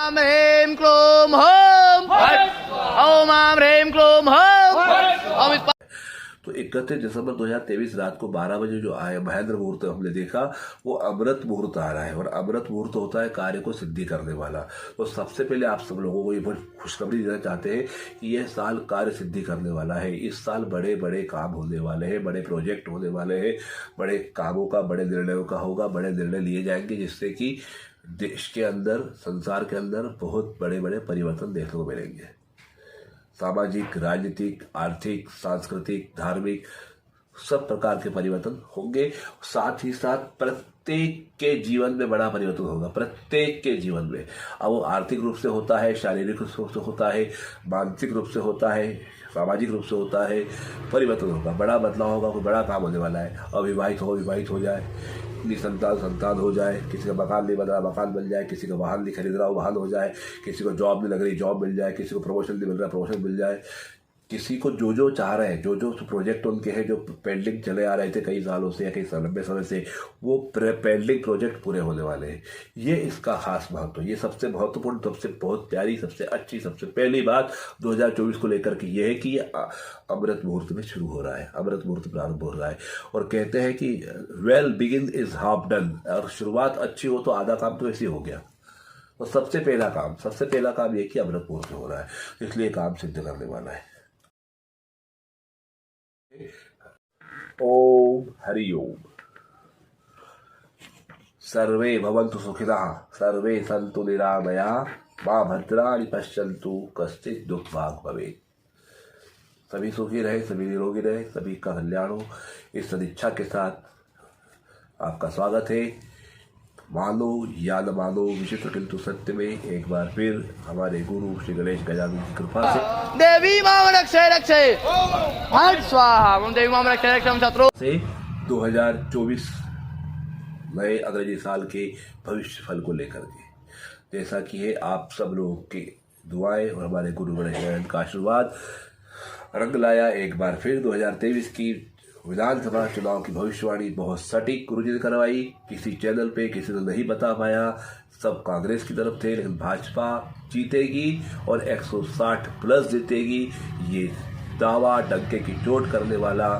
आम ह्रीं क्लीं हूं ओम आम ह्रीं क्लीं हूं ओम। तो 31 दिसंबर 2023 रात को 12 बजे जो आए महेंद्र मुहूर्त हमने देखा, वो अमृत मुहूर्त आ रहा है। और अमृत मुहूर्त होता है कार्य को सिद्धि करने वाला। तो सबसे पहले आप सब लोगों को ये खुशखबरी देना चाहते हैं कि यह साल कार्य सिद्धि करने वाला है। इस साल बड़े बड़े काम होने वाले हैं, बड़े प्रोजेक्ट होने वाले हैं, बड़े कामों का, बड़े निर्णयों का होगा, बड़े निर्णय लिए जाएंगे, जिससे कि देश के अंदर, संसार के अंदर बहुत बड़े बड़े परिवर्तन देखने को मिलेंगे। सामाजिक, राजनीतिक, आर्थिक, सांस्कृतिक, धार्मिक सब प्रकार के परिवर्तन होंगे। साथ ही साथ प्रत्येक के जीवन में बड़ा परिवर्तन होगा, प्रत्येक के जीवन में। अब वो आर्थिक रूप से होता है, शारीरिक रूप से होता है, मानसिक रूप से होता है, सामाजिक रूप से होता है, परिवर्तन होगा, बड़ा बदलाव होगा, कोई बड़ा काम होने वाला है। अविवाहित हो विवाहित हो जाए, संतान हो जाए, किसी का मकान नहीं बन रहा मकान बन जाए, किसी का वाहन नहीं खरीद रहा वाहन हो जाए, किसी को जॉब नहीं लग रही जॉब मिल जाए, किसी को प्रमोशन नहीं मिल रहा प्रमोशन मिल जाए, किसी को जो चाह रहे हैं, जो प्रोजेक्ट उनके हैं, जो पेंडिंग चले आ रहे थे कई सालों से या कई लंबे समय से, वो पेंडिंग प्रोजेक्ट पूरे होने वाले हैं। ये इसका खास महत्व, ये सबसे महत्वपूर्ण, सबसे बहुत प्यारी, सबसे अच्छी, सबसे पहली बात 2024 को लेकर के ये है कि ये अमृत मुहूर्त में शुरू हो रहा है, अमृत मुहूर्त प्रारंभ हो रहा है। और कहते हैं कि well begin is half done, और शुरुआत अच्छी हो तो आधा काम तो ऐसे हो गया। तो सबसे पहला काम ये कि अमृत मुहूर्त हो रहा है, इसलिए काम सिद्ध करने वाला है। ओम हरि ओम। सर्वे भवन्तु सुखिनः, सर्वे सन्तु निरामयाः, मां भद्राणि पश्यन्तु कश्चित् दुःख भाग् भवेत्। सभी सुखी रहे, सभी निरोगी रहे, सभी का कल्याण हो, इस सदिच्छा के साथ आपका स्वागत है। मानो या न मानो, विचित्र किंतु सत्य में एक बार फिर हमारे गुरु श्री गणेश गजानन की कृपा से देवी मां रक्षे रक्षे हट स्वाहा ओम देवी मां रक्षे रक्षे शत्रु से 2024 नए अंग्रेजी साल के भविष्य फल को लेकर के, जैसा कि है आप सब लोगों की दुआएं और हमारे गुरु गणेश गजानन का आशीर्वाद रंग लाया। एक बार फिर 2023 की विधानसभा चुनाव की भविष्यवाणी बहुत सटीक गुरुजी ने करवाई। किसी चैनल पे किसी ने नहीं बता पाया, सब कांग्रेस की तरफ थे, लेकिन भाजपा जीतेगी और 160 प्लस जीतेगी। ये दावा डंके की चोट करने वाला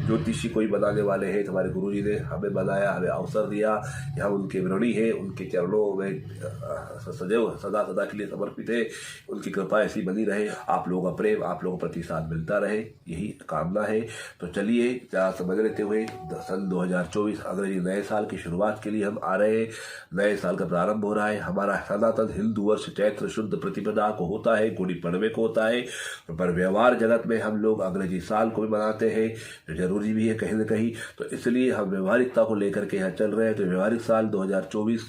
ज्योतिषी कोई बनाने वाले हैं। हमारे गुरुजी ने हमें बनाया, हमें अवसर दिया कि हम उनके ऋणी हैं, उनके चरणों में सदा के लिए समर्पित है। उनकी कृपा ऐसी बनी रहे, आप लोगों का प्रेम, आप लोगों का प्रतिसाद मिलता रहे, यही कामना है। तो चलिए ज़्यादा समझ लेते हुए सन 2024 अंग्रेजी नए साल की शुरुआत के लिए हम आ रहे हैं। नए साल का प्रारंभ हो रहा है। हमारा सनातन हिंदू वर्ष चैत्र शुद्ध प्रतिपदा को होता है, गुड़ी पड़वे को होता है, पर व्यवहार जगत में हम लोग अंग्रेजी साल को भी मनाते हैं, जरूरी भी है कहीं ना कहीं। तो इसलिए हम व्यवहारिकता को लेकर के यहाँ चल रहे हैं। तो व्यवहारिक साल 2024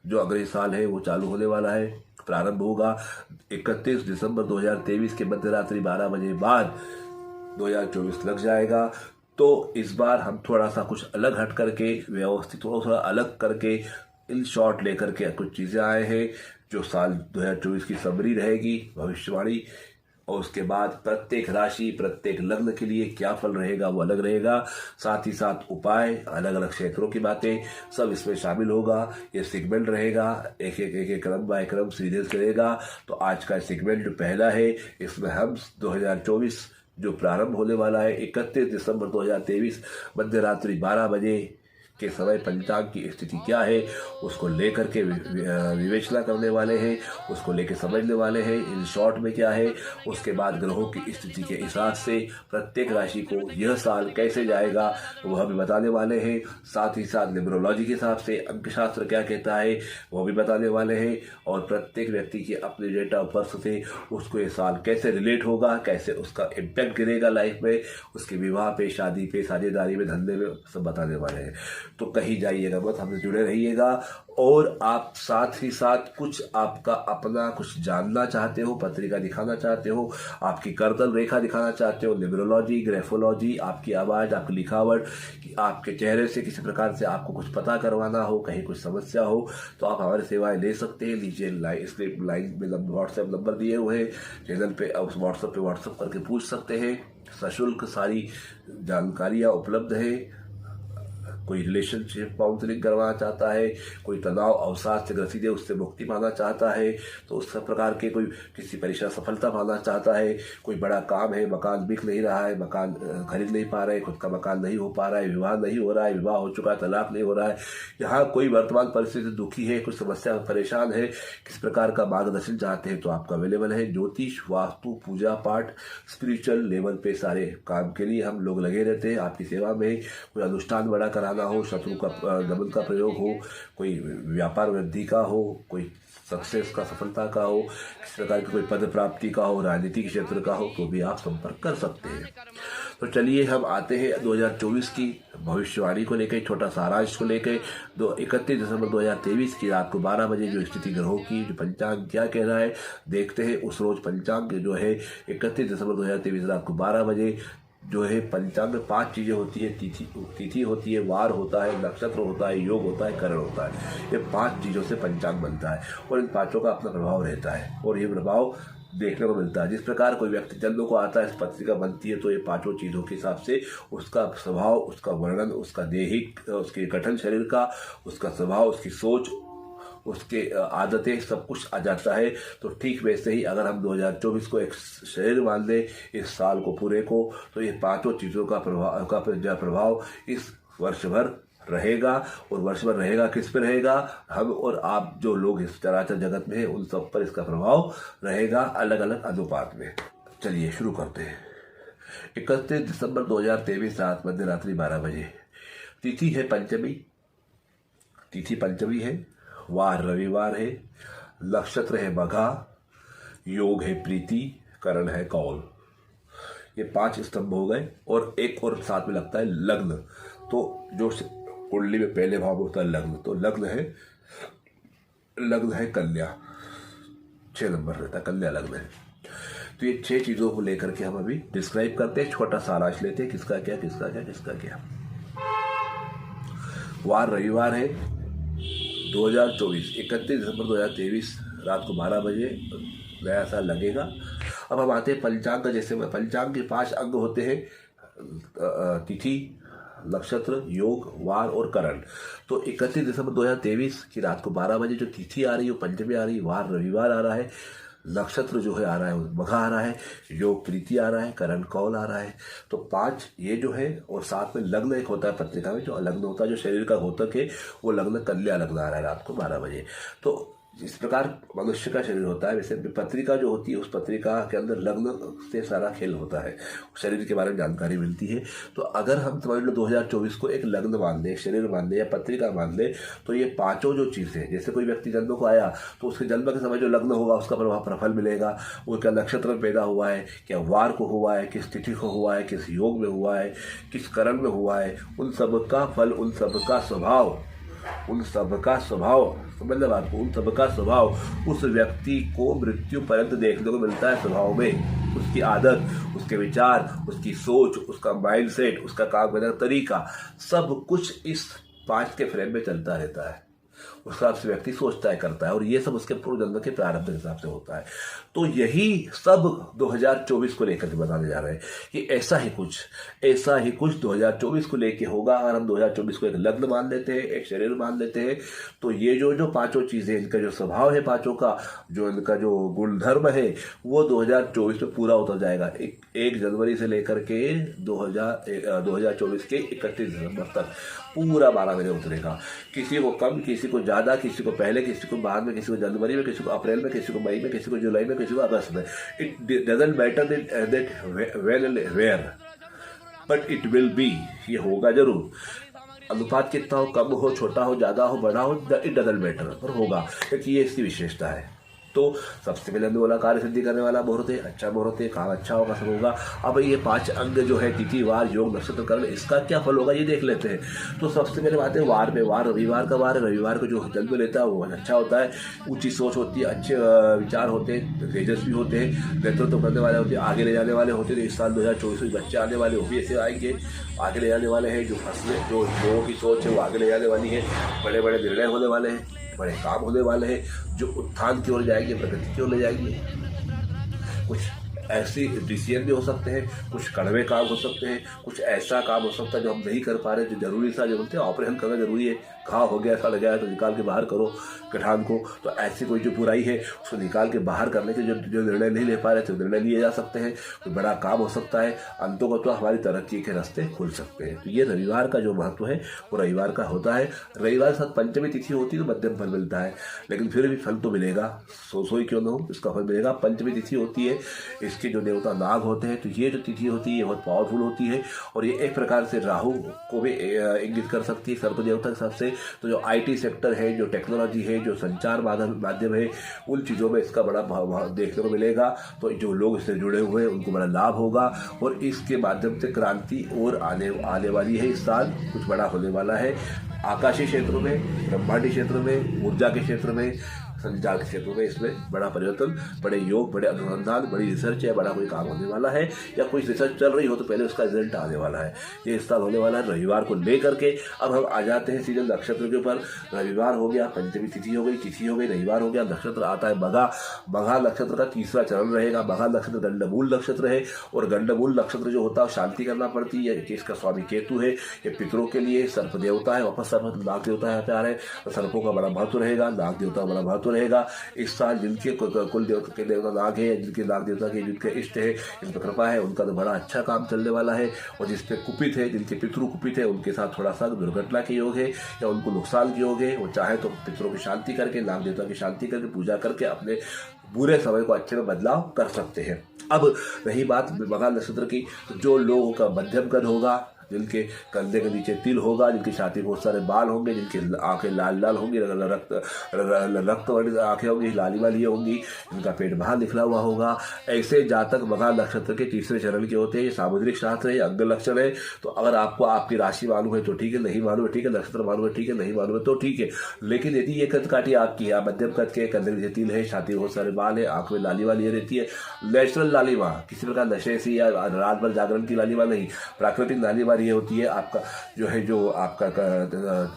जो अंग्रेजी साल है वो चालू होने वाला है, प्रारंभ होगा 31 दिसंबर 2023 के मध्यरात्रि 12 बजे बाद 2024 लग जाएगा। तो इस बार हम थोड़ा सा कुछ अलग हट करके, व्यवस्थित थोड़ा अलग करके, इन शॉर्ट लेकर के कुछ चीज़ें आए हैं। जो साल 2024 की समरी रहेगी, भविष्यवाणी, और उसके बाद प्रत्येक राशि, प्रत्येक लग्न के लिए क्या फल रहेगा वो अलग रहेगा। साथ ही साथ उपाय, अलग अलग क्षेत्रों की बातें सब इसमें शामिल होगा। ये सेगमेंट रहेगा, एक क्रम बाय क्रम सीरियल चलेगा। तो आज का सेगमेंट जो पहला है, इसमें हम 2024 जो प्रारंभ होने वाला है 31 दिसंबर 2023 मध्यरात्रि 12 बजे के समय पंचांग की स्थिति क्या है उसको लेकर के विवेचना करने वाले हैं, उसको लेकर समझने वाले हैं इन शॉर्ट में क्या है। उसके बाद ग्रहों की स्थिति के हिसाब से प्रत्येक राशि को यह साल कैसे जाएगा वह भी बताने वाले हैं। साथ ही साथ न्यूमरोलॉजी के हिसाब से अंकशास्त्र क्या कहता है वह भी बताने वाले हैं। और प्रत्येक व्यक्ति की अपने डेट ऑफ बर्थ से उसको ये साल कैसे रिलेट होगा, कैसे उसका इम्पैक्ट गिरेगा लाइफ में, उसके विवाह पे, शादी पे, साझेदारी में, धंधे में, सब बताने वाले हैं। तो कहीं जाइएगा मत, हमसे जुड़े रहिएगा। और आप साथ ही साथ कुछ आपका अपना कुछ जानना चाहते हो, पत्रिका दिखाना चाहते हो, आपकी कर्तन रेखा दिखाना चाहते हो, न्यूमरोलॉजी, ग्राफोलॉजी, आपकी आवाज़, आपकी लिखावट, आपके चेहरे से किसी प्रकार से आपको कुछ पता करवाना हो, कहीं कुछ समस्या हो, तो आप हमारी सेवाएं ले सकते हैं। नीचे स्क्रिप्ट लाइन में व्हाट्सएप नंबर दिए हुए हैं चैनल पे, उस व्हाट्सएप करके पूछ सकते हैं। सशुल्क सारी जानकारियाँ उपलब्ध है। कोई रिलेशनशिप काउंसलिंग करवाना चाहता है, कोई तनाव अवसाद से ग्रसित है उससे मुक्ति पाना चाहता है, तो उस सब प्रकार के कोई किसी परीक्षा सफलता पाना चाहता है, कोई बड़ा काम है, मकान बिक नहीं रहा है, मकान खरीद नहीं पा रहे, खुद का मकान नहीं हो पा रहा है, विवाह नहीं हो रहा है, विवाह हो चुका है तलाक नहीं हो रहा है, यहाँ कोई वर्तमान परिस्थिति से दुखी है, कुछ समस्या में परेशान है, किस प्रकार का मार्गदर्शन चाहते हैं तो आपका अवेलेबल है। ज्योतिष, वास्तु, पूजा पाठ, स्पिरिचुअल लेवल पे सारे काम के लिए हम लोग लगे रहते हैं आपकी सेवा में। कोई अनुष्ठान बड़ा कराना हो, शत्रु का दमन का प्रयोग हो, कोई व्यापार वृद्धि का हो, कोई सक्सेस का सफलता का हो, किस प्रकार की कोई पद प्राप्ति का हो, राजनीतिक क्षेत्र का हो, तो भी आप संपर्क कर सकते हैं। तो चलिए हम आते हैं 2024 की भविष्यवाणी को लेकर, छोटा सारांश को लेकर। 31 दिसंबर 2023 की रात को 12 बजे जो स्थिति ग्रहों की, जो पंचांग क्या कह रहा है देखते हैं। उस रोज पंचांग जो है 31 दिसंबर 2023 रात को 12 बजे जो है पंचांग में 5 चीज़ें होती है। तिथि होती है, वार होता है, नक्षत्र होता है, योग होता है, करण होता है। ये 5 चीज़ों से पंचांग बनता है और इन 5 का अपना प्रभाव रहता है और ये प्रभाव देखने को मिलता है। जिस प्रकार कोई व्यक्ति जन्म को आता है, इस पत्रिका बनती है, तो ये 5 चीज़ों के हिसाब से उसका स्वभाव, उसका वर्णन, उसका देहिक, उसके गठन शरीर का, उसका स्वभाव, उसकी सोच, उसके आदतें, सब कुछ आ जाता है। तो ठीक वैसे ही अगर हम 2024 को एक शरीर मान लें, इस साल को पूरे को, तो ये 5 चीज़ों का प्रभाव इस वर्ष भर रहेगा। और वर्ष भर रहेगा किस पे रहेगा? हम और आप जो लोग इस चराचर जगत में हैं उन सब पर इसका प्रभाव रहेगा, अलग अलग अनुपात में। चलिए शुरू करते हैं। 31 दिसंबर 2023 रात मध्य रात्रि 12 बजे। तिथि है पंचमी, तिथि पंचमी है, वार रविवार है, नक्षत्र है मघा, योग है प्रीति, करण है कौल। ये 5 स्तंभ हो गए और एक और साथ में लगता है लग्न। तो जो कुंडली में पहले भाव होता है लग्न, तो लग्न है कन्या, 6 नंबर रहता है, कन्या लग्न है। तो ये 6 चीज़ों को लेकर के हम अभी डिस्क्राइब करते हैं, छोटा सारांश लेते हैं, किसका क्या किसका क्या किसका क्या। वार रविवार है 2024, 31 दिसंबर 2023 रात को 12 बजे नया साल लगेगा। अब हम आते हैं पंचांग का। जैसे पंचांग के 5 अंग होते हैं, तिथि, नक्षत्र, योग, वार और करण। तो 31 दिसंबर 2023 की रात को 12 बजे जो तिथि आ रही है वो पंचमी आ रही है, वार रविवार आ रहा है, नक्षत्र जो है आ रहा है मघा आ रहा है, योग प्रीति आ रहा है, करण कौल आ रहा है। तो 5 ये जो है, और साथ में लग्न एक होता है पत्रिका में, जो लग्न होता है, जो शरीर का घोतक है, वो लग्न कन्या लग्न आ रहा है रात को 12 बजे। तो इस प्रकार मनुष्य का शरीर होता है। वैसे पत्रिका जो होती है, उस पत्रिका के अंदर लग्न से सारा खेल होता है, शरीर के बारे में जानकारी मिलती है। तो अगर हम समझ लो 2024 को एक लग्न मान लें, शरीर मान लें या पत्रिका मान लें, तो ये 5 जो चीज़ें, जैसे कोई व्यक्ति जन्म को आया तो उसके जन्म के समय जो लग्न होगा उसका प्रफल मिलेगा। वो क्या नक्षत्र में पैदा हुआ है, क्या वार को हुआ है, किस तिथि को हुआ है, किस योग में हुआ है, किस करण में हुआ है, उन सब का फल, उन सब का स्वभाव, मतलब आपको उन सब का स्वभाव उस व्यक्ति को मृत्यु पर्यंत देखने को मिलता है। स्वभाव में उसकी आदत, उसके विचार, उसकी सोच, उसका माइंडसेट, उसका काम करने का तरीका, सब कुछ इस 5 के फ्रेम में चलता रहता है। उस हिसाब से व्यक्ति सोचता है, करता है, और ये सब उसके पूर्व जन्म के प्रारब्ध के हिसाब से होता है। तो यही सब 2024 को लेकर के बताने जा रहे हैं कि ऐसा ही कुछ 2024 को लेके होगा। अगर हम 2024 को एक लग्न मान लेते हैं, एक शरीर मान लेते हैं, तो ये जो 5 चीज़ें, इनका जो स्वभाव है 5 का, जो इनका जो गुणधर्म है, वो 2024 में पूरा उतर जाएगा। 1 जनवरी से लेकर के 2024 के 31 दिसंबर तक पूरा 12 महीने उतरेगा। किसी को कम, किसी को ज़्यादा, किसी को पहले, किसी को बाद में, किसी को जनवरी में, किसी को अप्रैल में, किसी को मई में, किसी को जुलाई में, किसी को अगस्त में। It doesn't matter that when where, but it will be, ये होगा जरूर। अनुपात कितना हो, कम हो, छोटा हो, ज़्यादा हो, बड़ा हो, इट डजंट मैटर, पर होगा, क्योंकि ये इसकी विशेषता है। तो सबसे पहले हमने बोला कार्य सिद्धि करने वाला मुहूर्त है, अच्छा मुहूर्त है, काम अच्छा होगा, सब होगा। अब ये 5 अंग जो है, तिथि, वार, योग, नक्षत्र, करण, इसका क्या फल होगा ये देख लेते हैं। तो सबसे पहले बात है वार में। वार रविवार का वार है, रविवार को जो जन्म लेता है वो अच्छा होता है, ऊंची सोच होती है, अच्छे विचार होते हैं, तेजस्वी होते हैं, नेतृत्व करने वाले होते हैं, आगे ले जाने वाले होते हैं। इस साल 2024 में बच्चे आने वाले, वो भी ऐसे आएंगे, आगे ले जाने वाले हैं। जो लोगों की सोच है वो आगे ले जाने वाली है, बड़े बड़े निर्णय होने वाले हैं, बड़े काम होने वाले हैं, जो उत्थान की ओर जाएंगे, प्रगति की ओर ले जाएंगे। कुछ ऐसी डिसीजन भी हो सकते हैं, कुछ कड़वे काम हो सकते हैं, कुछ ऐसा काम हो सकता है जो हम नहीं कर पा रहे, जो जरूरी था, जो बोलते हैं ऑपरेशन करना जरूरी है, घाव हो गया, सड़ गया तो निकाल के बाहर करो गठान को। तो ऐसी कोई जो बुराई है उसको निकाल के बाहर करने के जो निर्णय नहीं ले पा रहे थे, निर्णय लिए जा सकते हैं। कोई बड़ा काम हो सकता है, अंतों को तो हमारी तरक्की के रास्ते खुल सकते हैं। तो ये रविवार का जो महत्व है वो रविवार का होता है। रविवार के साथ पंचमी तिथि होती है तो मध्यम फल मिलता है, लेकिन फिर भी फल तो मिलेगा, सो ही क्यों ना हो, इसका फल मिलेगा। पंचमी तिथि होती है, इसके जो देवता नाग होते हैं, तो ये जो तिथि होती है बहुत पावरफुल होती है और ये एक प्रकार से राहु को भी इंगित कर सकती है सर्प देवता के हिसाब से। तो जो IT सेक्टर है, जो टेक्नोलॉजी है, जो संचार माध्यम है, उन चीज़ों में इसका बड़ा देखने को मिलेगा। तो जो लोग इससे जुड़े हुए हैं उनको बड़ा लाभ होगा और इसके माध्यम से क्रांति और आने वाली है। इस साल कुछ बड़ा होने वाला है आकाशीय क्षेत्रों में, ब्रह्मांडीय क्षेत्र में, ऊर्जा के क्षेत्र में, संचार के क्षेत्रों में। इसमें बड़ा परिवर्तन, बड़े योग, बड़े अनुसंधान, बड़ी रिसर्च या बड़ा कोई काम होने वाला है, या कुछ रिसर्च चल रही हो तो पहले उसका रिजल्ट आने वाला है। ये इस साल होने वाला है रविवार को लेकर के। अब हम आ जाते हैं सीधे नक्षत्र के ऊपर। रविवार हो गया, पंचमी तिथि हो गई, रविवार हो गया, नक्षत्र आता है मघा। मघा नक्षत्र का तीसरा चरण रहेगा। मघा नक्षत्र गंडमूल नक्षत्र है और गंडमूल नक्षत्र जो होता है शांति करना पड़ती है। इसका स्वामी केतु है, ये पितरों के लिए सर्प देवता है, वापस सर्प नाग देवता यहाँ पे आ रहे हैं, तो सर्पों का बड़ा महत्व रहेगा, नाग देवता का बड़ा महत्व रहेगा। इस साल जिनके कुल देवता के देवता नाग है, जिनके नाग देवता के जिनके इष्ट है, जिन पर कृपा है, उनका तो बड़ा अच्छा काम चलने वाला है। और जिसपे कुपित है, जिनके पितृ कुपित है, उनके साथ थोड़ा सा दुर्घटना के योग है या उनको नुकसान के योग है। वो चाहे तो पितरों की शांति करके, नाग देवता की शांति करके, पूजा करके अपने बुरे समय को अच्छे में बदलाव कर सकते हैं। अब रही बात मघा नक्षत्र की, तो जो लोगों का मध्यम कद होगा, जिनके कंधे के नीचे तिल होगा, जिनकी छाती में बहुत सारे बाल होंगे, जिनकी आंखें लाल लाल होंगी, रक्त वाली आंखें होंगी, लाली वाली होंगी, जिनका पेट बाहर निकला हुआ होगा, ऐसे जातक मघा नक्षत्र के तीसरे चरण के होते हैं। ये सामुद्रिक शास्त्र है, अंग लक्षण है। तो अगर आपको आपकी राशि मालूम है तो ठीक है, नहीं मालूम है ठीक है, नक्षत्र मालूम है ठीक है, नहीं मालूम है तो ठीक है। लेकिन यदि ये कद काठी आपकी है, मध्यम कद के, कंधे के नीचे तिल है, छाती में बहुत सारे बाल है, आंख में लाली वाली रहती है, नेचुरल लालिमा, किसी प्रकार नशे से या रात भर जागरण की लालिमा नहीं, प्राकृतिक लालिमा ये होती है। आपका जो है, जो आपका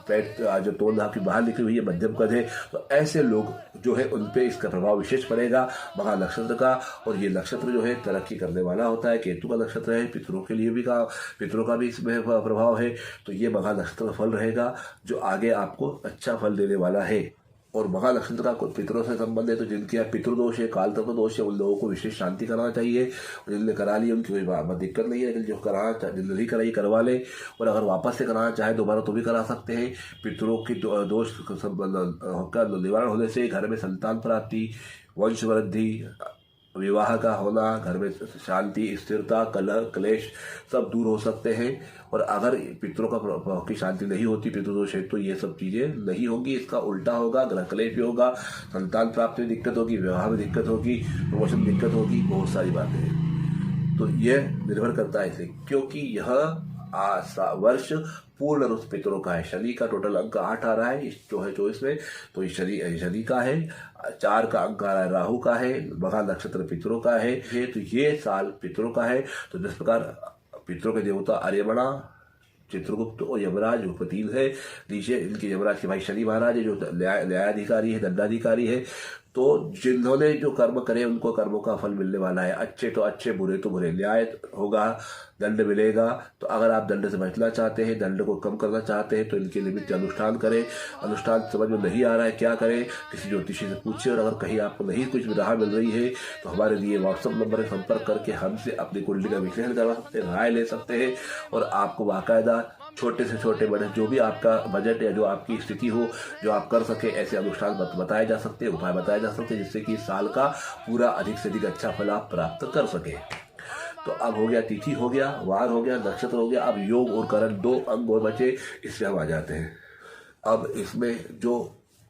पेट जो तोड़ आपकी बाहर निकली हुई है, मध्यम कद है, तो ऐसे लोग जो है उन पे इसका प्रभाव विशेष पड़ेगा मघा नक्षत्र का। और ये नक्षत्र जो है तरक्की करने वाला होता है, केतु का नक्षत्र है, पितरों के लिए भी पितरों का भी इसमें प्रभाव है। तो ये मघा नक्षत्र फल रहेगा जो आगे आपको अच्छा फल देने वाला है। और मघा नक्षत्र का कोई पितरों से संबंध है तो जिनके यहाँ पितृदोष है, काल तत्व दोष है, उन लोगों को विशेष शांति कराना चाहिए। जिनने करा ली उनकी कोई दिक्कत नहीं है, लेकिन जो कराना जिन नहीं कराई करवा ले, और अगर वापस से कराना चाहे दोबारा तो भी करा सकते हैं। पितरों की दोष का निवारण होने से घर में संतान प्राप्ति, वंश वृद्धि, विवाह का होना, घर में शांति, स्थिरता, कलह, क्लेश सब दूर हो सकते हैं। और अगर पितरों की शांति नहीं होती, पितृदोष है, तो ये सब चीज़ें नहीं होंगी। इसका उल्टा होगा, ग्रह क्लेश भी होगा, संतान प्राप्ति में दिक्कत होगी, विवाह में दिक्कत होगी, प्रमोशन में दिक्कत होगी, बहुत सारी बातें हैं। तो यह निर्भर करता है इसे, क्योंकि यह वर्ष पूर्ण रूप पितरों का है। शनि का टोटल अंक 8 आ रहा है इस 24 में, तो ये शनि का है। 4 का अंक आ रहा है राहु का है, मघा नक्षत्र पितरों का है। तो ये साल पितरों का है। तो जिस प्रकार पितरों के देवता आर्यमणा, चित्रगुप्त और यमराज उपतील है, नीचे इनके यमराज के भाई शनि महाराज है जो न्यायाधिकारी है, दंडाधिकारी है। तो जिन्होंने जो कर्म करे उनको कर्मों का फल मिलने वाला है। अच्छे तो अच्छे, बुरे तो बुरे, न्याय होगा, दंड मिलेगा। तो अगर आप दंड से बचना चाहते हैं, दंड को कम करना चाहते हैं, तो इनके निमित्त अनुष्ठान करें। अनुष्ठान समझ में नहीं आ रहा है क्या करें, किसी ज्योतिषी से पूछिए। और अगर कहीं आपको नहीं कुछ राह मिल रही है तो हमारे लिए व्हाट्सएप नंबर पर संपर्क करके हमसे अपनी कुंडली का विश्लेषण करवा सकते हैं, राय ले सकते हैं। और आपको बाकायदा छोटे से छोटे बड़े जो भी आपका बजट या जो आपकी स्थिति हो, जो आप कर सके, ऐसे अनुष्ठान बताए जा सकते हैं, उपाय बताए जा सकते हैं, जिससे कि साल का पूरा अधिक से अधिक अच्छा फल आप प्राप्त कर सके। तो अब हो गया, तिथि हो गया, वार हो गया, नक्षत्र हो गया। अब योग और करण 2 अंग और बचे, इससे हम आ जाते हैं। अब इसमें जो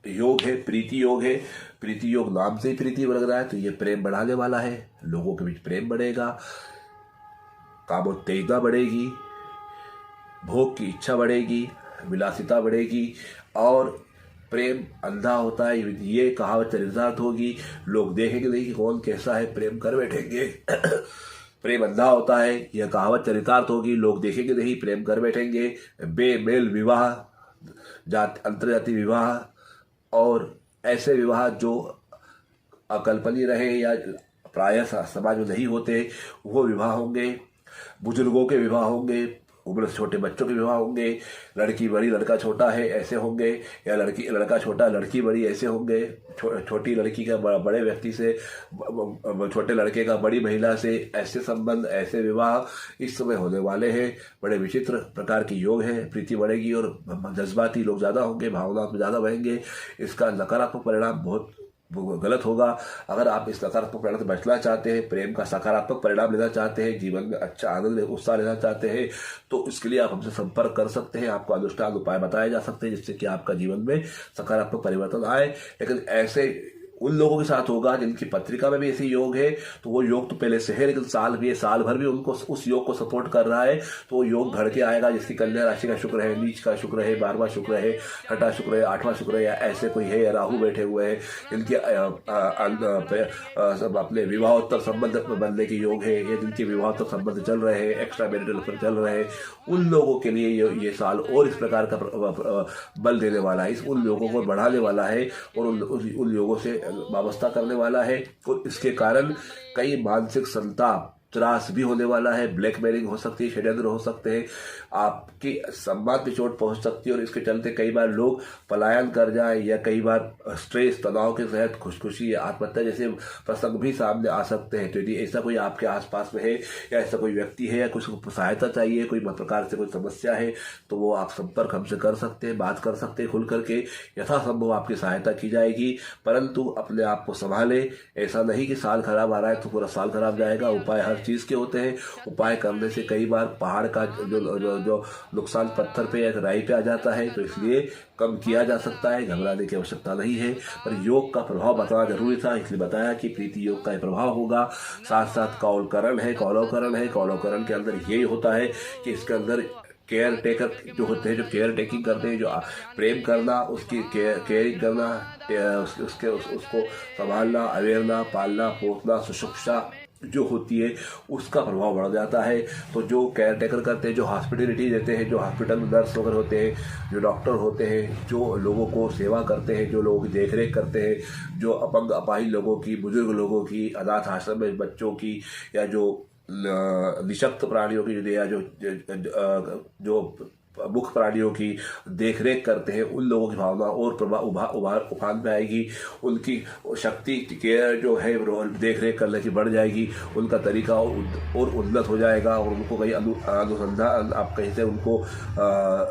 योग है, प्रीति योग है। प्रीति योग नाम से ही प्रीति लग रहा है, तो ये प्रेम बढ़ाने वाला है। लोगों के बीच प्रेम बढ़ेगा, कामोत्तेजना बढ़ेगी, भोग की इच्छा बढ़ेगी, विलासिता बढ़ेगी। और प्रेम अंधा होता है, ये कहावत चरितार्थ होगी। लोग देखेंगे नहीं कि कौन कैसा है, प्रेम कर बैठेंगे। प्रेम अंधा होता है, यह कहावत चरितार्थ होगी। लोग देखेंगे नहीं, प्रेम कर बैठेंगे। बेमेल विवाह, अंतर्जातीय विवाह और ऐसे विवाह जो अकल्पनीय रहे या प्रायः समाज में नहीं होते वो विवाह होंगे, बुजुर्गों के विवाह होंगे, उम्र से छोटे बच्चों के विवाह होंगे, लड़की बड़ी लड़का छोटा है ऐसे होंगे, या लड़का छोटा लड़की बड़ी ऐसे होंगे, छोटी लड़की का बड़े व्यक्ति से, छोटे लड़के का बड़ी महिला से, ऐसे संबंध ऐसे विवाह इस समय होने वाले हैं। बड़े विचित्र प्रकार की योग है, प्रीति बढ़ेगी और जज्बाती लोग ज़्यादा होंगे, भावनाओं में ज़्यादा बहेंगे। इसका नकारात्मक परिणाम बहुत गलत होगा। अगर आप इस नकारात्मक परिणाम से बचना चाहते हैं, प्रेम का सकारात्मक परिणाम लेना चाहते हैं, जीवन में अच्छा आनंद उत्साह लेना चाहते हैं, तो इसके लिए आप हमसे संपर्क कर सकते हैं। आपको अनुष्ठान उपाय बताए जा सकते हैं जिससे कि आपका जीवन में सकारात्मक परिवर्तन आए। लेकिन ऐसे उन लोगों के साथ होगा जिनकी पत्रिका में भी ऐसी योग है, तो वो योग तो पहले से है, लेकिन साल भर भी उनको उस योग को सपोर्ट कर रहा है, तो वो योग घड़ के आएगा। जिसकी कन्या राशि का शुक्र है, नीच का शुक्र है, 12वां शुक्र है, 6वां शुक्र है, 8वां शुक्र है, या ऐसे कोई है, या राहु बैठे हुए हैं जिनके अपने विवाहोत्तर संबंध बनने की योग है, या जिनके विवाहोत्तर संबंध चल रहे हैं, एक्स्ट्रा मैरिटल पर चल रहे हैं, उन लोगों के लिए ये साल और इस प्रकार का बल देने वाला है, उन लोगों को बढ़ाने वाला है और उन लोगों से वाबस्ता करने वाला है। और इसके कारण कई मानसिक संताप, त्रास भी होने वाला है, ब्लैकमेलिंग हो सकती है, षड्यंत्र हो सकते हैं, आपकी सम्मान पे चोट पहुंच सकती है और इसके चलते कई बार लोग पलायन कर जाए, या कई बार स्ट्रेस तनाव के तहत खुदकुशी या आत्महत्या जैसे प्रसंग भी सामने आ सकते हैं। तो यदि ऐसा कोई आपके आसपास में है, या ऐसा कोई व्यक्ति है, या कुछ सहायता चाहिए, कोई प्रकार से कोई समस्या है, तो वो आप संपर्क हमसे कर सकते हैं, बात कर सकते हैं खुल करके, यथासंभव आपकी सहायता की जाएगी। परंतु अपने आप को संभाले, ऐसा नहीं कि साल खराब आ रहा है तो पूरा साल खराब जाएगा। उपाय हर चीज के होते हैं, उपाय करने से कई बार पहाड़ का जो नुकसान पत्थर पे या राई पे आ जाता है, तो इसलिए कम किया जा सकता है, घबराने की आवश्यकता नहीं है। पर योग का प्रभाव बताना जरूरी था, इसलिए बताया कि प्रीति योग का प्रभाव होगा। साथ साथ कौलकरण है, कौलकरण के अंदर ये होता है कि इसके अंदर केयर टेकर जो होते हैं, जो केयर टेकिंग करते हैं, जो प्रेम करना, उसकी केयरिंग करना, उसको संभालना, अवेरना, पालना, पोसना, सुशिक्षा जो होती है, उसका प्रभाव बढ़ जाता है। तो जो केयर टेकर करते हैं, जो हॉस्पिटलिटी देते हैं, जो हॉस्पिटल में नर्स वगैरह होते हैं, जो डॉक्टर होते हैं, जो लोगों को सेवा करते हैं, जो लोगों की देखरेख करते हैं, जो अपंग अपाहिज लोगों की, बुजुर्ग लोगों की, अनाथ आश्रम में बच्चों की, या जो निशक्त प्राणियों की, या जो मुख्य प्राणियों की देखरेख करते हैं, उन लोगों की भावना और उफान में आएगी, उनकी शक्ति केयर जो है देखरेख करने की बढ़ जाएगी, उनका तरीका और उन्नत हो जाएगा, और उनको कहीं अनुसंधान, आप कहीं से उनको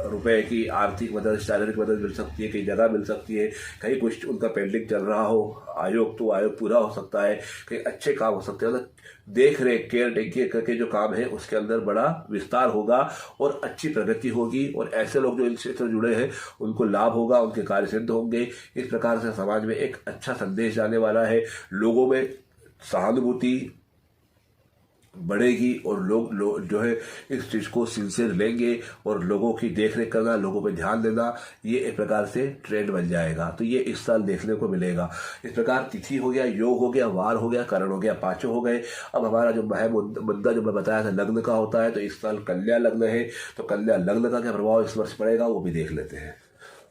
रुपए की आर्थिक मदद, शारीरिक मदद मिल सकती है, कहीं जगह मिल सकती है, कहीं कुछ उनका पेंडिंग चल रहा हो, आयोग पूरा हो सकता है, कहीं अच्छे काम हो सकते हैं। देख रेख केयर टेकिंग करके जो काम है उसके अंदर बड़ा विस्तार होगा और अच्छी प्रगति होगी, और ऐसे लोग जो इन क्षेत्र से जुड़े हैं उनको लाभ होगा, उनके कार्य सिद्ध होंगे। इस प्रकार से समाज में एक अच्छा संदेश जाने वाला है, लोगों में सहानुभूति बढ़ेगी, और लोग जो है इस चीज को सिंसियर लेंगे, और लोगों की देखरेख करना, लोगों पे ध्यान देना, ये एक प्रकार से ट्रेंड बन जाएगा। तो ये इस साल देखने को मिलेगा। इस प्रकार तिथि हो गया, योग हो गया, वार हो गया, करण हो गया, पांचों हो गए। अब हमारा जो मुद्दा जो मैं बताया था लग्न का होता है, तो इस साल कन्या लग्न है, तो कन्या लग्न का क्या प्रभाव इस वर्ष पड़ेगा वो भी देख लेते हैं।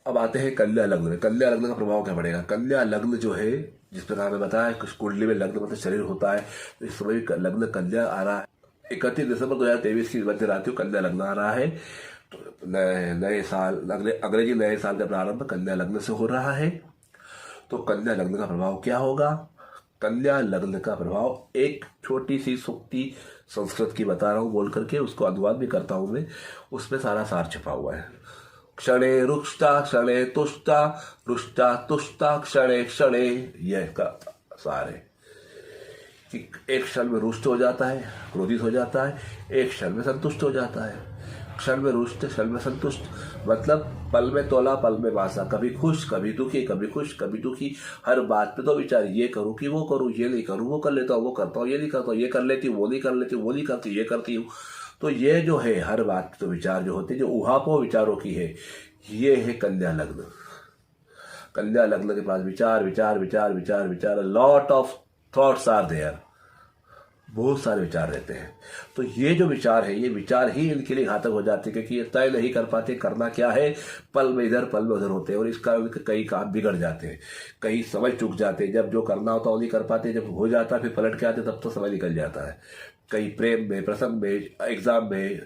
अब आते हैं कन्या लग्न। कन्या लग्न का प्रभाव क्या पड़ेगा। कन्या लग्न जो है, जिस प्रकार में बताया कुछ कुंडली में लग्न मतलब शरीर होता है, तो इस समय लग्न कन्या आ रहा है। 31 दिसंबर 2023 की मध्य रात्रि को कन्या लग्न आ रहा है। तो नए साल, अंग्रेजी नए साल का प्रारंभ कन्या लग्न से हो रहा है। तो कन्या लग्न का प्रभाव क्या होगा। कन्या लग्न का प्रभाव, एक छोटी सी सूक्ति संस्कृत की बता रहा हूँ बोल करके, उसको अनुवाद भी करता हूँ मैं, उसमें सारा सार छुपा हुआ है। क्षणे रुष्टा क्षणे तुष्टा, रुष्टा तुष्टा क्षणे क्षणे, यह का सार है कि एक क्षण में रुष्ट हो जाता है, क्रोधित हो जाता है, एक क्षण में संतुष्ट हो जाता है। क्षण में रुष्ट, क्षण में संतुष्ट, मतलब पल में तोला पल में बासा, कभी खुश कभी दुखी, कभी खुश कभी दुखी। हर बात पे तो विचार, ये करूँ कि वो करूँ, ये नहीं करूँ वो कर लेता हूँ, वो करता हूँ, ये नहीं करता हूँ, ये कर लेती हूँ, वो नहीं कर लेती हूँ, वो नहीं करती, ये करती हूँ। तो ये जो है हर बात तो विचार जो होते हैं, जो उहापोह विचारों की है, ये है कन्या लग्न। कन्या लग्न के पास विचार विचार विचार विचार विचार, lot of thoughts are there, बहुत सारे विचार रहते हैं। तो ये जो विचार है, ये विचार ही इनके लिए घातक हो जाते हैं, क्योंकि ये तय नहीं कर पाते करना क्या है, पल में इधर पल में उधर होते हैं, और इसका कई काम बिगड़ जाते हैं, कई समझ चूक जाते हैं। जब जो करना होता है वो नहीं कर पाते, जब हो जाता है फिर पलट के आते तब तो समय निकल जाता है। कई प्रेम में, प्रसंग में, एग्जाम में,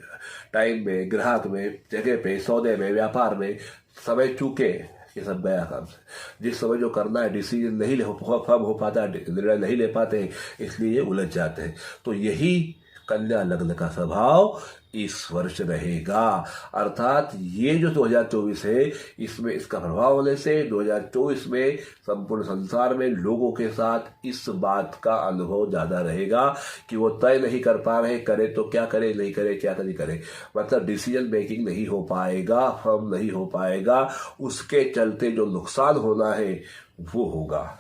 टाइम में, ग्राहक में, जगह पे, सौदे में, व्यापार में समय चूके, ये सब गया काम से। जिस समय जो करना है डिसीजन नहीं हो पाता, निर्णय नहीं ले पाते, इसलिए ये उलझ जाते हैं। तो यही कन्या लग्न का स्वभाव इस वर्ष रहेगा। अर्थात ये जो 2024 है, इसमें इसका प्रभाव होने से 2024 में संपूर्ण संसार में लोगों के साथ इस बात का अनुभव ज्यादा रहेगा कि वो तय नहीं कर पा रहे, करे तो क्या करे, नहीं करे क्या नहीं करे, मतलब डिसीजन मेकिंग नहीं हो पाएगा, फर्म नहीं हो पाएगा, उसके चलते जो नुकसान होना है वो होगा।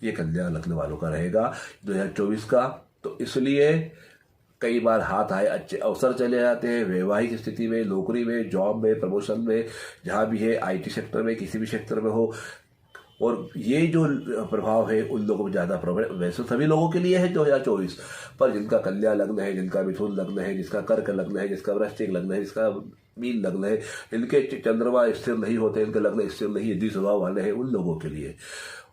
ये कन्या लग्न वालों का रहेगा 2024 का। तो इसलिए कई बार हाथ आए अच्छे अवसर चले जाते हैं, वैवाहिक स्थिति में, नौकरी में, जॉब में, प्रमोशन में, जहाँ भी है, आईटी सेक्टर में, किसी भी सेक्टर में हो। और ये जो प्रभाव है उन लोगों को ज़्यादा प्रभाव, वैसे सभी लोगों के लिए है 2024, पर जिनका कन्या लग्न है, जिनका मिथुन लग्न है, जिसका कर्क लग्न है, जिसका वृश्चिक लग्न है, जिसका मीन लग्न है, इनके चंद्रमा स्थिर नहीं होते, इनके लग्न स्थिर नहीं है, स्वभाव वाले हैं, उन लोगों के लिए।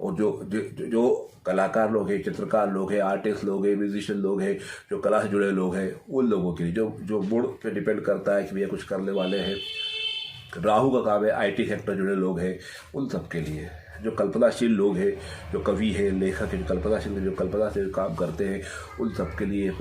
और जो कलाकार लोग हैं, चित्रकार लोग हैं, आर्टिस्ट लोग हैं, म्यूजिशियन लोग हैं, जो कला से जुड़े लोग हैं, उन लोगों के लिए, जो मूड पे डिपेंड करता है कि भैया कुछ करने वाले हैं, राहु का काम है, आईटी सेक्टर जुड़े लोग हैं, उन सब के लिए। जो कल्पनाशील लोग हैं, जो कवि हैं, लेखक हैं, जो कल्पनाशील, जो कल्पना से काम करते हैं, उन सब के लिए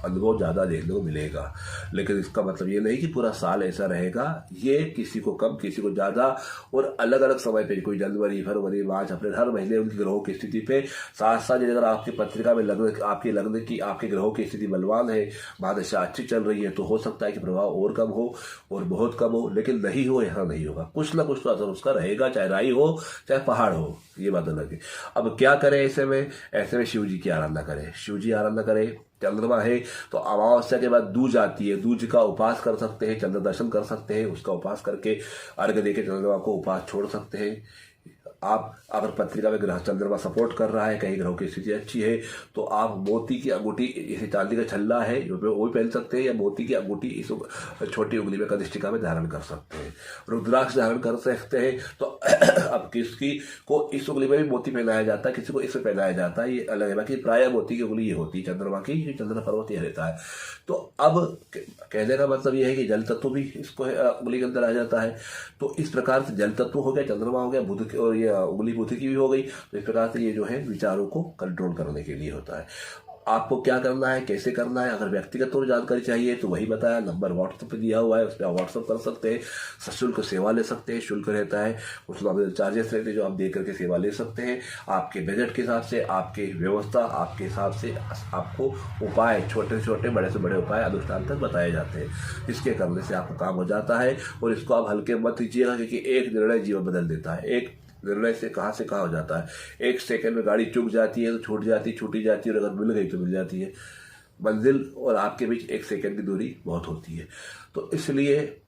अनुभव ज़्यादा देखने को मिलेगा। लेकिन इसका मतलब ये नहीं कि पूरा साल ऐसा रहेगा, ये किसी को कम, किसी को ज़्यादा, और अलग अलग समय पे, कोई जनवरी, फरवरी, मार्च, अप्रैल, हर महीने उनकी ग्रहों की स्थिति पे साथ साथ। अगर आपकी पत्रिका में लग्न, आपके लग्न की, आपके ग्रहों की स्थिति बलवान है, महादशा अच्छी चल रही है, तो हो सकता है कि प्रभाव और कम हो और बहुत कम हो, लेकिन नहीं हो, ऐसा नहीं होगा। कुछ ना कुछ तो असर उसका रहेगा, चाहे राई हो चाहे पहाड़ हो, ये बात अलग है। अब क्या करें ऐसे में? ऐसे में शिव जी की आराधना करें, शिव जी आराधना करें। चंद्रमा है तो अमावस्या के बाद दूज आती है, दूज का उपास कर सकते हैं, चंद्र दर्शन कर सकते हैं, उसका उपास करके अर्घ्य देके चंद्रमा को उपास छोड़ सकते हैं। आप अगर पत्रिका में ग्रह चंद्रमा सपोर्ट कर रहा है, कहीं ग्रहों की स्थिति अच्छी है, तो आप मोती की अंगूठी, जैसे चांदी का छल्ला है वो भी पहन सकते हैं, या मोती की अंगूठी इस छोटी उंगली में, कनिष्ठिका में धारण कर सकते हैं। रुद्राक्ष धारण कर सकते हैं। तो अब किसी को इस उंगली में भी मोती पहनाया जाता है, किसी को इसमें पहनाया जाता है, ये अलग है। बाकी प्राय मोती की उंगली ये होती है चंद्रमा की, चंद्र पर्वत यह रहता है। तो अब कहने का मतलब यह है कि जल तत्व भी इसको उंगली के अंदर आ जाता है। तो इस प्रकार से जल तत्व हो गया, चंद्रमा हो गया, बुध और ये उंगली बुध की भी हो गई। तो इस प्रकार से ये जो है विचारों को कंट्रोल करने के लिए होता है। आपको क्या करना है, कैसे करना है, अगर व्यक्तिगत तौर जानकारी चाहिए तो वही बताया, नंबर व्हाट्सएप पे दिया हुआ है, उस पर आप व्हाट्सएप कर सकते हैं, सशुल्क सेवा ले सकते हैं। शुल्क रहता है, कुछ नॉमिनल चार्जेस रहते हैं जो आप दे करके सेवा ले सकते हैं। आपके बजट के हिसाब से, आपके व्यवस्था, आपके हिसाब से आपको उपाय, छोटे से छोटे, बड़े से बड़े उपाय अनुष्ठान तक बताए जाते हैं, जिसके करने से आपको काम हो जाता है। और इसको आप हल्के मत लीजिएगा, क्योंकि एक निर्णय जीवन बदल देता है। एक निर्णय से कहाँ हो जाता है। एक सेकंड में गाड़ी चूक जाती है तो छूट जाती, छूटी जाती है, और अगर मिल गई तो मिल जाती है। मंजिल और आपके बीच एक सेकंड की दूरी बहुत होती है। तो इसलिए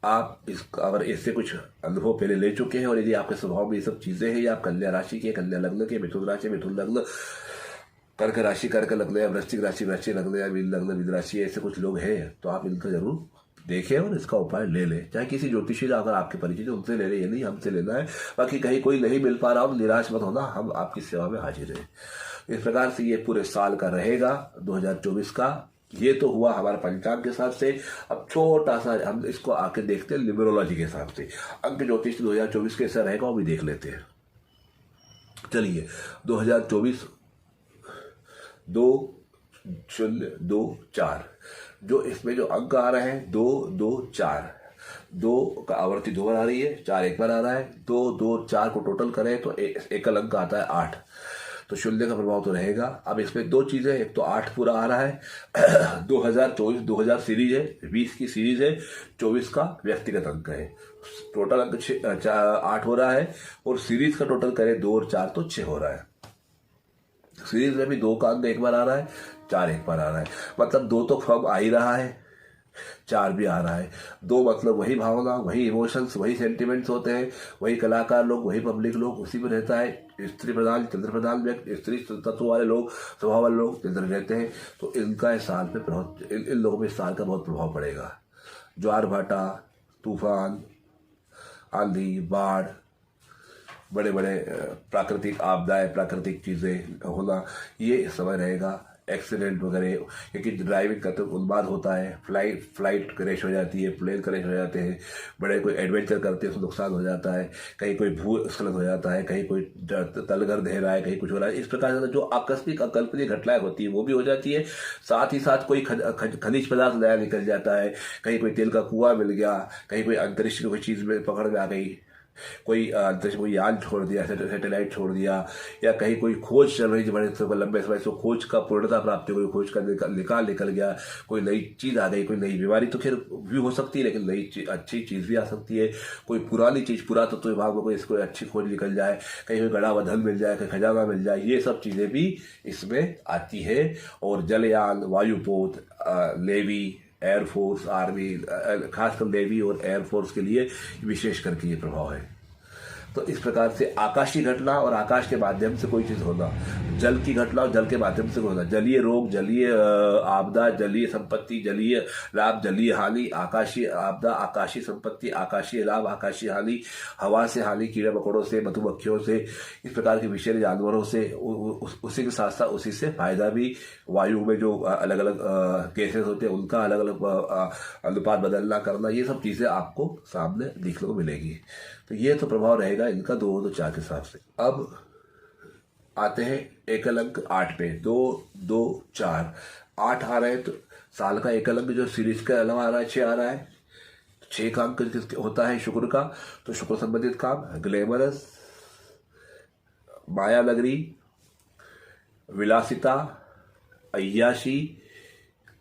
आप अगर इससे कुछ अनुभव पहले ले चुके हैं, और यदि आपके स्वभाव में ये सब चीजें हैं, या आप कन्या राशि के, कन्या लग्न के, मिथुन राशि, मिथुन लग्न, कर्क राशि, कर्क लग्न, या वृश्चिक राशि, वृश्चिक लग्न, या मीन लग्न, मीन राशि, ऐसे कुछ लोग हैं, तो आप इनका जरूर देखें और इसका उपाय ले लें। चाहे किसी ज्योतिषी अगर आपके परिचित है उनसे ले लें, ये नहीं हमसे लेना है। बाकी कहीं कोई नहीं मिल पा रहा हो, निराश मत होना, हम आपकी सेवा में हाजिर हैं। इस प्रकार से ये पूरे साल का रहेगा 2024 का। ये तो हुआ हमारा पंचांग के हिसाब से। अब छोटा सा हम इसको आके देखते हैं न्यूमरोलॉजी के हिसाब से, अंक ज्योतिष 2024 कैसा रहेगा वो भी देख लेते हैं। चलिए 2024 2-0-2-4, जो इसमें जो अंक आ रहे हैं 2-2-4, 2 का आवर्ती 2 बार आ रही है, 4 एक बार आ रहा है, 2-2-4 को टोटल करें तो एकल अंक आता है 8। तो शून्य का प्रभाव तो रहेगा। अब इसमें दो चीजें, एक तो 8 पूरा आ रहा है 2024 2000 सीरीज है, 20 की सीरीज है, 24 का व्यक्तिगत अंक है। टोटल अंक 8 हो रहा है, और सीरीज का टोटल करें 2 और 4 तो 6 हो रहा है। सीरीज में भी 2 का अंक एक बार आ रहा है, 4 एक बार आ रहा है, मतलब 2 तो फर्म आ ही रहा है। 4 भी आ रहा है। 2 मतलब वही भावना, वही इमोशंस, वही सेंटिमेंट्स होते हैं, वही कलाकार लोग, वही पब्लिक लोग, उसी में रहता है। स्त्री प्रधान चंद्र प्रधान व्यक्ति, स्त्री तत्व वाले लोग, स्वभाव वाले लोग चंद्र रहते हैं। तो इनका इस साल पे प्रभाव, इन लोगों पे इस साल का बहुत प्रभाव पड़ेगा। ज्वार भाटा, तूफान, आंधी, बाढ़, बड़े बड़े प्राकृतिक आपदाएं, प्राकृतिक चीज़ें होना, ये समय रहेगा। एक्सीडेंट वगैरह, क्योंकि ड्राइविंग करते उन्माद होता है, फ्लाइट क्रैश हो जाती है, प्लेन क्रैश हो जाते हैं, बड़े कोई एडवेंचर करते हैं उसमें नुकसान हो जाता है, कहीं कोई भूस्खलन हो जाता है, कहीं कोई तलगर दे रहा है, कहीं कुछ हो रहा है। इस प्रकार से जो आकस्मिक अकल्पनीय घटनाएं होती है वो भी हो जाती है। साथ ही साथ कोई खनिज पदार्थ नया निकल जाता है, कहीं कोई तेल का कुआं मिल गया, कहीं कोई अंतरिक्ष की कोई चीज़ में पकड़ में आ गई, कोई अंतरिक्ष कोई यान छोड़ दिया, सैटेलाइट छोड़ दिया, या कहीं कोई खोज चल रही थी बड़े लंबे समय से, खोज का पूर्णता प्राप्त, कोई खोज का निकल गया, कोई नई चीज़ आ गई, कोई नई बीमारी तो खैर भी हो सकती है, लेकिन नई अच्छी चीज़ भी आ सकती है। कोई पुरानी चीज़, पुरातत्व विभाग में कोई अच्छी खोज निकल जाए, कहीं कोई गड़ा वधन मिल जाए, कहीं खजाना मिल जाए, ये सब चीज़ें भी इसमें आती है। और जलयान, वायुपोत, नेवी, एयरफोर्स, आर्मी, खासकर नेवी और एयरफोर्स के लिए विशेष करके ये प्रभाव है। तो इस प्रकार से आकाशीय घटना और आकाश के माध्यम से कोई चीज़ होना, जल की घटना और जल के माध्यम से होना, जलीय रोग, जलीय आपदा, जलीय संपत्ति, जलीय लाभ, जलीय हानि, आकाशीय आपदा, आकाशीय संपत्ति, आकाशीय लाभ, आकाशीय हानि, हवा से हानि, कीड़े मकोड़ों से, मधुमक्खियों से, इस प्रकार के विषैले जानवरों से, उसी के साथ साथ उसी से फायदा भी। वायु में जो अलग अलग केसेस होते हैं उनका अलग अलग अनुपात बदलना करना, ये सब चीज़ें आपको सामने देखने को मिलेगी। तो ये तो प्रभाव रहेगा इनका 2 और 4 के हिसाब से। अब आते हैं एकल अंक 8 पे, 2, 2, 4, 8 आ रहे हैं। तो साल का एकल अंक जो सीरीज का अलावा आ रहा है 6 आ रहा है। 6 का अंक होता है शुक्र का, तो शुक्र संबंधित काम, ग्लैमरस, माया नगरी, विलासिता, अय्याशी,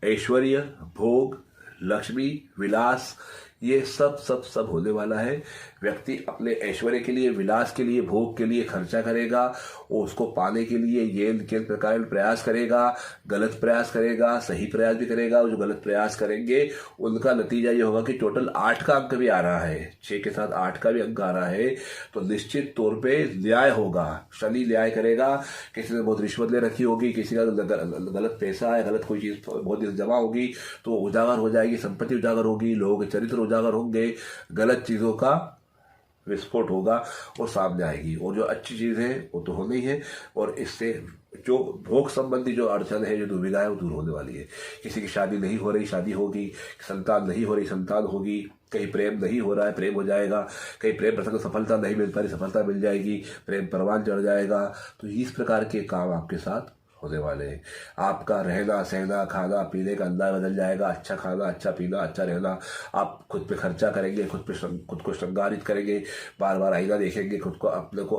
ऐश्वर्य, भोग, लक्ष्मी, विलास, ये सब होने वाला है। व्यक्ति अपने ऐश्वर्य के लिए, विलास के लिए, भोग के लिए खर्चा करेगा और उसको पाने के लिए ये के प्रकार प्रयास करेगा, गलत प्रयास करेगा, सही प्रयास भी करेगा। और जो गलत प्रयास करेंगे उनका नतीजा ये होगा कि टोटल 8 का अंक भी आ रहा है, 6 के साथ 8 का भी अंक आ रहा है, तो निश्चित तौर पे न्याय होगा। शनि न्याय करेगा, किसी ने बहुत रिश्वत ले रखी होगी, किसी का गलत पैसा है, गलत कोई चीज़ बहुत दिन जमा होगी तो उजागर हो जाएगी, संपत्ति उजागर होगी, लोगों के चरित्र उजागर होंगे, गलत चीज़ों का विस्फोट होगा और सामने आएगी। और जो अच्छी चीज़ है वो तो होनी ही है, और इससे जो भोग संबंधी जो अड़चन है, जो दुविधा है, वो दूर होने वाली है। किसी की शादी नहीं हो रही, शादी होगी, संतान नहीं हो रही, संतान होगी, कहीं प्रेम नहीं हो रहा है, प्रेम हो जाएगा, कहीं प्रेम प्रसंग सफलता नहीं मिल पा रही, सफलता मिल जाएगी, प्रेम परवान चढ़ जाएगा। तो इस प्रकार के काम आपके साथ होने वाले हैं। आपका रहना सहना, खाना पीने का अंदाज बदल जाएगा। अच्छा खाना, अच्छा पीना, अच्छा रहना। आप खुद पे खर्चा करेंगे, खुद को श्रृंगारित करेंगे, बार बार आईना देखेंगे, खुद को अपने को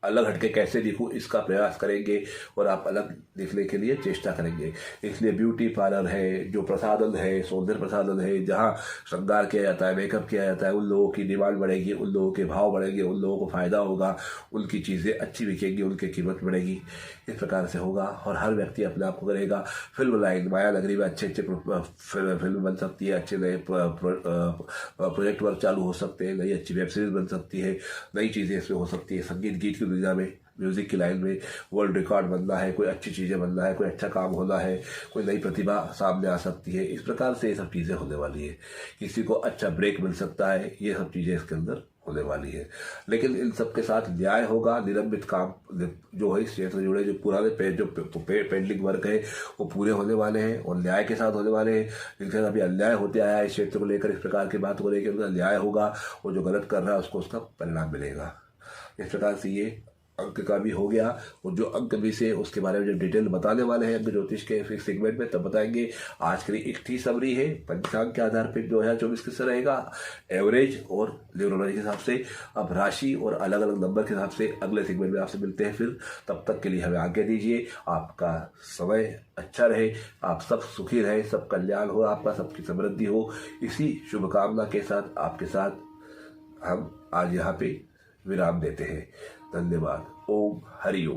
अलग हटके कैसे दिखूं इसका प्रयास करेंगे, और आप अलग दिखने के लिए चेष्टा करेंगे। इसलिए ब्यूटी पार्लर है, जो प्रसाधन है, सौंदर्य प्रसाधन है, जहाँ श्रृंगार किया जाता है, मेकअप किया जाता है, उन लोगों की डिमांड बढ़ेगी, उन लोगों के भाव बढ़ेंगे, उन लोगों को फायदा होगा, उनकी चीज़ें अच्छी बिकेंगी, उनकी कीमत बढ़ेगी। इस प्रकार से होगा और हर व्यक्ति अपने आप को करेगा। फिल्म लाइन, माया नगरी में अच्छे फिल्म बन सकती है, अच्छे नए प्रोजेक्ट वर्क चालू हो सकते हैं, नई अच्छी वेब सीरीज बन सकती है, नई चीज़ें इसमें हो सकती है। संगीत गीत की दुनिया में, म्यूजिक की लाइन में वर्ल्ड रिकॉर्ड बनना है, कोई अच्छी चीज़ें बनना है, कोई अच्छा काम होना है, कोई नई प्रतिभा सामने आ सकती है। इस प्रकार से ये सब चीज़ें होने वाली है। किसी को अच्छा ब्रेक मिल सकता है, ये सब चीज़ें इसके अंदर होने वाली है। लेकिन इन सब के साथ न्याय होगा। निलंबित काम जो है इस क्षेत्र से जुड़े, जो पुराने पेंडिंग वर्क है वो पूरे होने वाले हैं और न्याय के साथ होने वाले हैं। जिनके साथ अभी अन्याय होते आया है इस क्षेत्र को लेकर, इस प्रकार की बात को लेकर उनका न्याय होगा, और जो गलत कर रहा है उसको उसका परिणाम मिलेगा। इस प्रकार से ये अंक का भी हो गया। और जो अंक भी से उसके बारे में जो डिटेल बताने वाले हैं अंक ज्योतिष के फिर सेगमेंट में, तब बताएंगे। आज के लिए एक ही समरी है, पंचांग के आधार पर 2024 किससे रहेगा, एवरेज और न्यूमरोलॉजी के हिसाब से। अब राशि और अलग अलग नंबर के हिसाब से अगले सेगमेंट में आपसे मिलते हैं। फिर तब तक के लिए हमें आज्ञा दीजिए। आपका समय अच्छा रहे, आप सब सुखी रहे, सब कल्याण हो, आपका सबकी समृद्धि हो। इसी शुभकामना के साथ आपके साथ हम आज यहाँ पे विराम देते हैं। धन्यवाद। ओम हरि ओम।